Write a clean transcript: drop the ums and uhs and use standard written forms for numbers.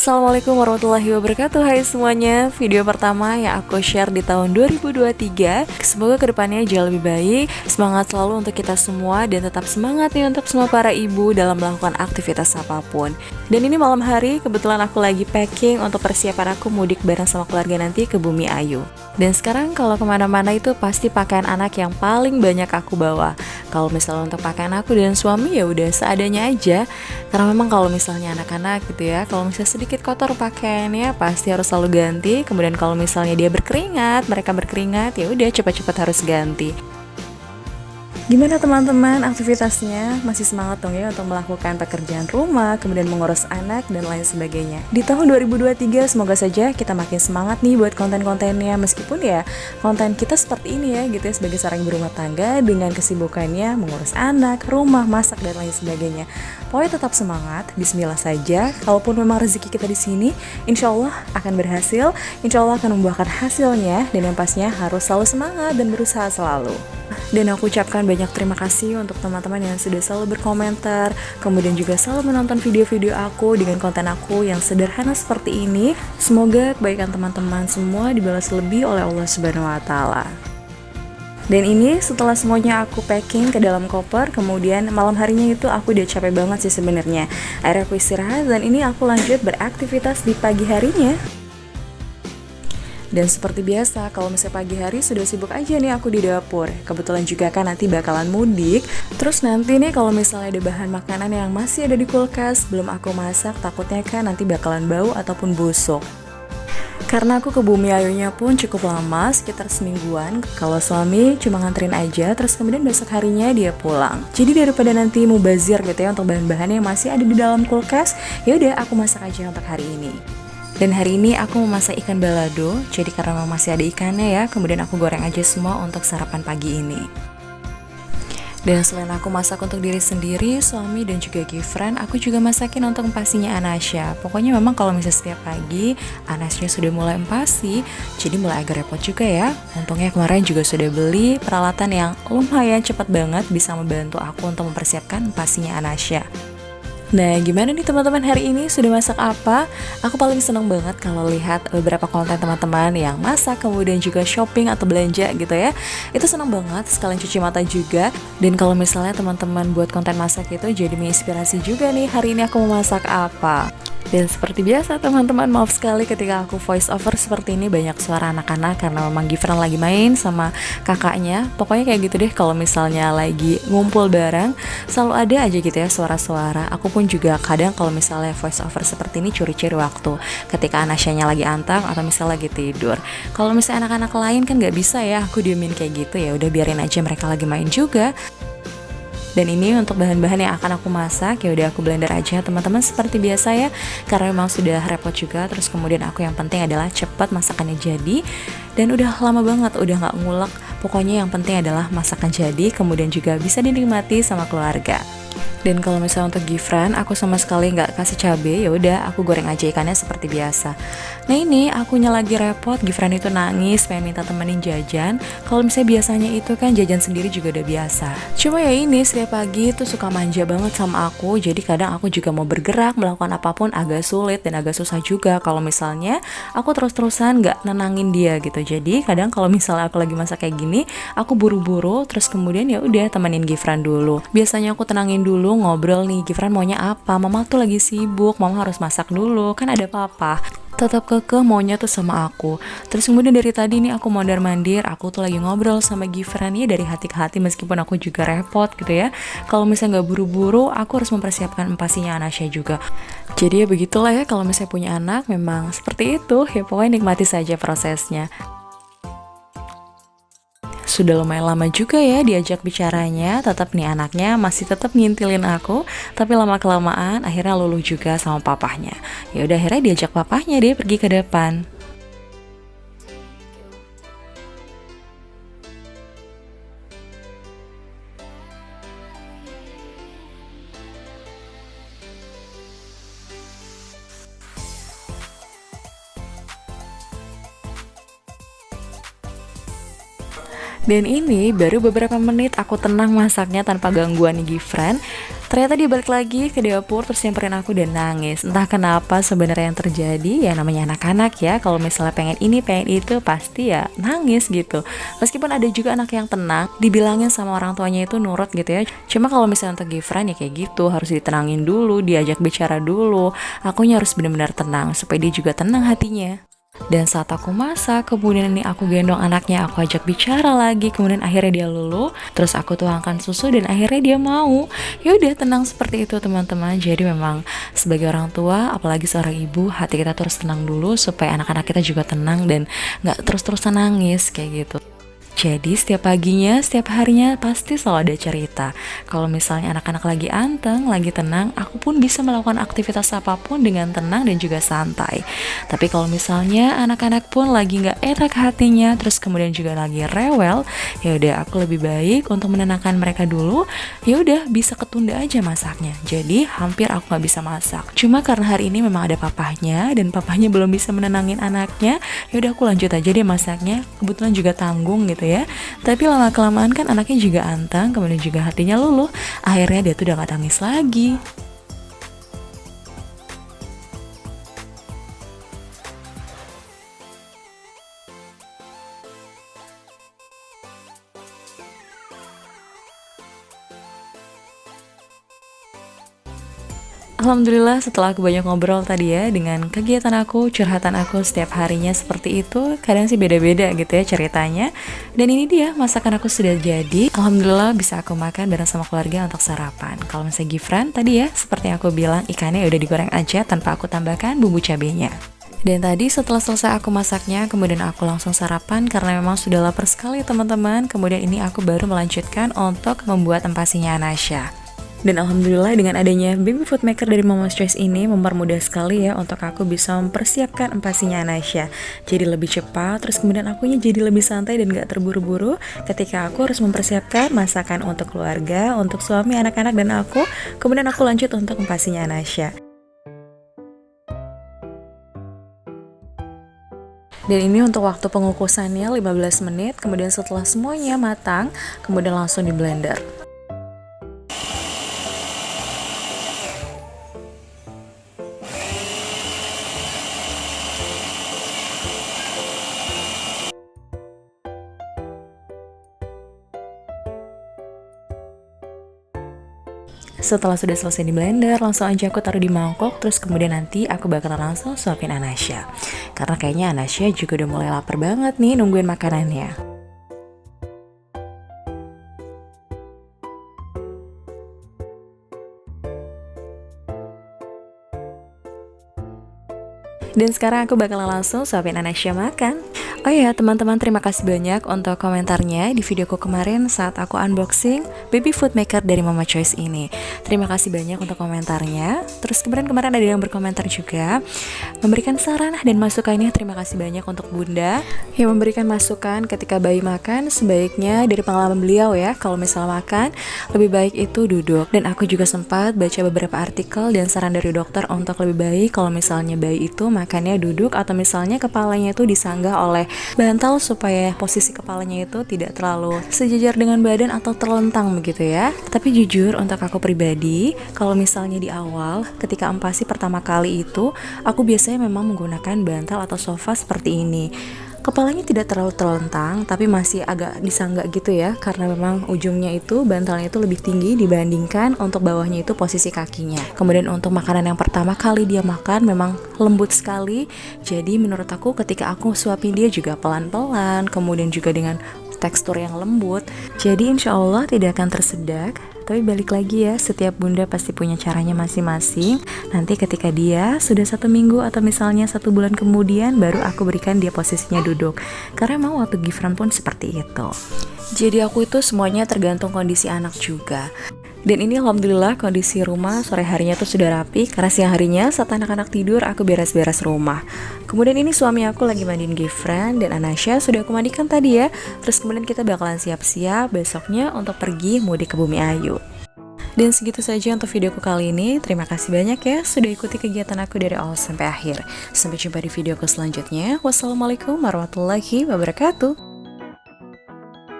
Assalamualaikum warahmatullahi wabarakatuh. Hai semuanya, video pertama yang aku share di tahun 2023. Semoga kedepannya jauh lebih baik. Semangat selalu untuk kita semua dan tetap semangat nih untuk semua para ibu dalam melakukan aktivitas apapun. Dan ini malam hari, kebetulan aku lagi packing untuk persiapan aku mudik bareng sama keluarga nanti ke Bumi Ayu. Dan sekarang kalau kemana-mana itu pasti pakaian anak yang paling banyak aku bawa. Kalau misalnya untuk pakaian aku dan suami ya udah seadanya aja. Karena memang kalau misalnya anak-anak gitu ya, kalau misalnya sedikit kotor pakaiannya pasti harus selalu ganti. Kemudian kalau misalnya dia berkeringat, mereka berkeringat, ya udah cepat-cepat harus ganti. Gimana teman-teman aktivitasnya? Masih semangat dong ya untuk melakukan pekerjaan rumah, kemudian mengurus anak dan lain sebagainya. Di tahun 2023 semoga saja kita makin semangat nih buat konten-kontennya, meskipun ya konten kita seperti ini ya gitu ya, sebagai seorang ibu rumah tangga dengan kesibukannya mengurus anak, rumah, masak dan lain sebagainya. Pokoknya tetap semangat, bismillah saja. Kalaupun memang rezeki kita di sini, insya Allah akan berhasil, insya Allah akan membuahkan hasilnya, dan yang pastinya harus selalu semangat dan berusaha selalu. Dan aku ucapkan banyak terima kasih untuk teman-teman yang sudah selalu berkomentar, kemudian juga selalu menonton video-video aku dengan konten aku yang sederhana seperti ini. Semoga kebaikan teman-teman semua dibalas lebih oleh Allah Subhanahu wa Ta'ala. Dan ini setelah semuanya aku packing ke dalam koper, kemudian malam harinya itu aku udah capek banget sih sebenarnya. Akhirnya aku istirahat dan ini aku lanjut beraktivitas di pagi harinya. Dan seperti biasa, kalau misalnya pagi hari sudah sibuk aja nih aku di dapur. Kebetulan juga kan nanti bakalan mudik. Terus nanti nih kalau misalnya ada bahan makanan yang masih ada di kulkas, belum aku masak, takutnya kan nanti bakalan bau ataupun busuk. Karena aku ke Bumi Ayunya pun cukup lama, sekitar semingguan. Kalau suami cuma nganterin aja, terus kemudian besok harinya dia pulang. Jadi daripada nanti mubazir gitu ya untuk bahan-bahan yang masih ada di dalam kulkas, ya udah aku masak aja untuk hari ini. Dan hari ini aku memasak ikan balado, jadi karena masih ada ikannya ya, kemudian aku goreng aja semua untuk sarapan pagi ini. Dan selain aku masak untuk diri sendiri, suami dan juga Gifran, aku juga masakin untuk empasinya Anasya. Pokoknya memang kalau misalnya setiap pagi, Anasya sudah mulai empasi, jadi mulai agak repot juga ya. Untungnya kemarin juga sudah beli peralatan yang lumayan cepat banget, bisa membantu aku untuk mempersiapkan empasinya Anasya. Nah, gimana nih teman-teman hari ini? Sudah masak apa? Aku paling seneng banget kalau lihat beberapa konten teman-teman yang masak, kemudian juga shopping atau belanja gitu ya. Itu seneng banget, sekalian cuci mata juga. Dan kalau misalnya teman-teman buat konten masak itu jadi menginspirasi juga nih, hari ini aku mau masak apa. Dan seperti biasa teman-teman, maaf sekali ketika aku voice over seperti ini banyak suara anak-anak karena memang Gifran lagi main sama kakaknya. Pokoknya kayak gitu deh, kalau misalnya lagi ngumpul bareng selalu ada aja gitu ya suara-suara. Aku pun juga kadang kalau misalnya voice over seperti ini curi-curi waktu ketika Anasyanya lagi antang atau misalnya lagi tidur. Kalau misalnya anak-anak lain kan nggak bisa ya aku diemin kayak gitu, ya udah biarin aja mereka lagi main juga. Dan ini untuk bahan-bahan yang akan aku masak, ya udah aku blender aja teman-teman seperti biasa ya, karena memang sudah repot juga. Terus kemudian aku yang penting adalah cepat masakannya jadi, dan udah lama banget udah nggak ngulek. Pokoknya yang penting adalah masakan jadi, kemudian juga bisa dinikmati sama keluarga. Dan kalau misalnya untuk Gifran, aku sama sekali nggak kasih cabai, ya udah aku goreng aja ikannya seperti biasa. Nah ini akunya lagi repot, Gifran itu nangis pengen minta temenin jajan. Kalau misalnya biasanya itu kan jajan sendiri juga udah biasa. Cuma ya ini setiap pagi tuh suka manja banget sama aku, jadi kadang aku juga mau bergerak melakukan apapun agak sulit dan agak susah juga kalau misalnya aku terus-terusan nggak nenangin dia gitu. Jadi kadang kalau misalnya aku lagi masak kayak gini, aku buru-buru, terus kemudian ya udah temenin Gifran dulu. Biasanya aku tenangin dulu, ngobrol nih, Gifran maunya apa, mama tuh lagi sibuk, mama harus masak dulu, kan ada papa. Tetap kekeh maunya tuh sama aku. Terus kemudian dari tadi nih aku mondar-mandir, aku tuh lagi ngobrol sama Gifran ya dari hati ke hati, meskipun aku juga repot gitu ya. Kalau misalnya nggak buru-buru, aku harus mempersiapkan empasinya Anasya juga. Jadi ya begitulah ya, kalau misalnya punya anak memang seperti itu ya, pokoknya nikmati saja prosesnya. Sudah lumayan lama juga ya diajak bicaranya, tetap nih anaknya masih tetap ngintilin aku, tapi lama-kelamaan akhirnya luluh juga sama papahnya. Ya udah akhirnya diajak papahnya deh pergi ke depan. Dan ini baru beberapa menit aku tenang masaknya tanpa gangguan Gifran. Ternyata dia balik lagi ke dapur terus nyamperin aku dan nangis. Entah kenapa sebenarnya yang terjadi, ya namanya anak-anak ya, kalau misalnya pengen ini pengen itu pasti ya nangis gitu. Meskipun ada juga anak yang tenang, dibilangin sama orang tuanya itu nurut gitu ya. Cuma kalau misalnya untuk Gifran ya kayak gitu, harus ditenangin dulu, diajak bicara dulu. Akunya harus benar-benar tenang supaya dia juga tenang hatinya. Dan saat aku masak, kemudian ini aku gendong anaknya, aku ajak bicara lagi, kemudian akhirnya dia luluh, terus aku tuangkan susu dan akhirnya dia mau. Ya udah, tenang seperti itu teman-teman. Jadi memang sebagai orang tua, apalagi seorang ibu, hati kita terus tenang dulu supaya anak-anak kita juga tenang dan nggak terus-terusan nangis kayak gitu. Jadi setiap paginya, setiap harinya pasti selalu ada cerita. Kalau misalnya anak-anak lagi anteng, lagi tenang, aku pun bisa melakukan aktivitas apapun dengan tenang dan juga santai. Tapi kalau misalnya anak-anak pun lagi nggak enak hatinya, terus kemudian juga lagi rewel, ya udah aku lebih baik untuk menenangkan mereka dulu. Ya udah bisa ketunda aja masaknya. Jadi hampir aku nggak bisa masak. Cuma karena hari ini memang ada papahnya dan papahnya belum bisa menenangin anaknya, ya udah aku lanjut aja deh masaknya. Kebetulan juga tanggung gitu ya. Tapi lama kelamaan kan anaknya juga anteng, kemudian juga hatinya luluh. Akhirnya dia tuh udah gak nangis lagi. Alhamdulillah setelah aku banyak ngobrol tadi ya dengan kegiatan aku, curhatan aku setiap harinya seperti itu, kadang sih beda-beda gitu ya ceritanya. Dan ini dia masakan aku sudah jadi. Alhamdulillah bisa aku makan bareng sama keluarga untuk sarapan. Kalau misalnya Gifran tadi ya seperti yang aku bilang, ikannya udah digoreng aja tanpa aku tambahkan bumbu cabenya. Dan tadi setelah selesai aku masaknya, kemudian aku langsung sarapan karena memang sudah lapar sekali teman-teman. Kemudian ini aku baru melanjutkan untuk membuat empasinya Anasya. Dan alhamdulillah dengan adanya Baby Food Maker dari Mama's Choice ini mempermudah sekali ya untuk aku bisa mempersiapkan empasinya Anasya. Jadi lebih cepat, terus kemudian akunya jadi lebih santai dan gak terburu-buru ketika aku harus mempersiapkan masakan untuk keluarga, untuk suami, anak-anak, dan aku. Kemudian aku lanjut untuk empasinya Anasya. Dan ini untuk waktu pengukusannya 15 menit, kemudian setelah semuanya matang, kemudian langsung di blender. Setelah sudah selesai di blender, langsung aja aku taruh di mangkok, terus kemudian nanti aku bakalan langsung suapin Anasya. Karena kayaknya Anasya juga udah mulai lapar banget nih nungguin makanannya. Dan sekarang aku bakalan langsung suapin Anasya makan. Oh ya teman-teman, terima kasih banyak untuk komentarnya di videoku kemarin saat aku unboxing Baby Food Maker dari Mama Choice ini. Terima kasih banyak untuk komentarnya. Terus kemarin ada yang berkomentar juga memberikan saran dan masukannya. Terima kasih banyak untuk Bunda yang memberikan masukan ketika bayi makan, sebaiknya dari pengalaman beliau ya, kalau misalnya makan lebih baik itu duduk. Dan aku juga sempat baca beberapa artikel dan saran dari dokter untuk lebih baik kalau misalnya bayi itu makannya duduk, atau misalnya kepalanya itu disanggah oleh bantal supaya posisi kepalanya itu tidak terlalu sejajar dengan badan atau terlentang begitu ya. Tapi jujur untuk aku pribadi, kalau misalnya di awal ketika empasi pertama kali itu, aku biasanya memang menggunakan bantal atau sofa seperti ini. Kepalanya tidak terlalu terlentang, tapi masih agak disanggak gitu ya, karena memang ujungnya itu, bantalnya itu lebih tinggi dibandingkan untuk bawahnya itu posisi kakinya. Kemudian untuk makanan yang pertama kali dia makan memang lembut sekali, jadi menurut aku ketika aku suapin dia juga pelan-pelan, kemudian juga dengan tekstur yang lembut, jadi insya Allah tidak akan tersedak. Tapi balik lagi ya, setiap bunda pasti punya caranya masing-masing. Nanti ketika dia sudah 1 minggu atau misalnya 1 bulan kemudian, baru aku berikan dia posisinya duduk. Karena emang waktu Gifran pun seperti itu. Jadi aku itu semuanya tergantung kondisi anak juga. Dan ini alhamdulillah kondisi rumah sore harinya tuh sudah rapi, karena siang harinya saat anak-anak tidur aku beres-beres rumah. Kemudian ini suami aku lagi mandiin Gifran dan Anasya sudah aku mandikan tadi ya. Terus kemudian kita bakalan siap-siap besoknya untuk pergi mudik ke Bumi Ayu. Dan segitu saja untuk videoku kali ini. Terima kasih banyak ya sudah ikuti kegiatan aku dari awal sampai akhir. Sampai jumpa di videoku selanjutnya. Wassalamualaikum warahmatullahi wabarakatuh.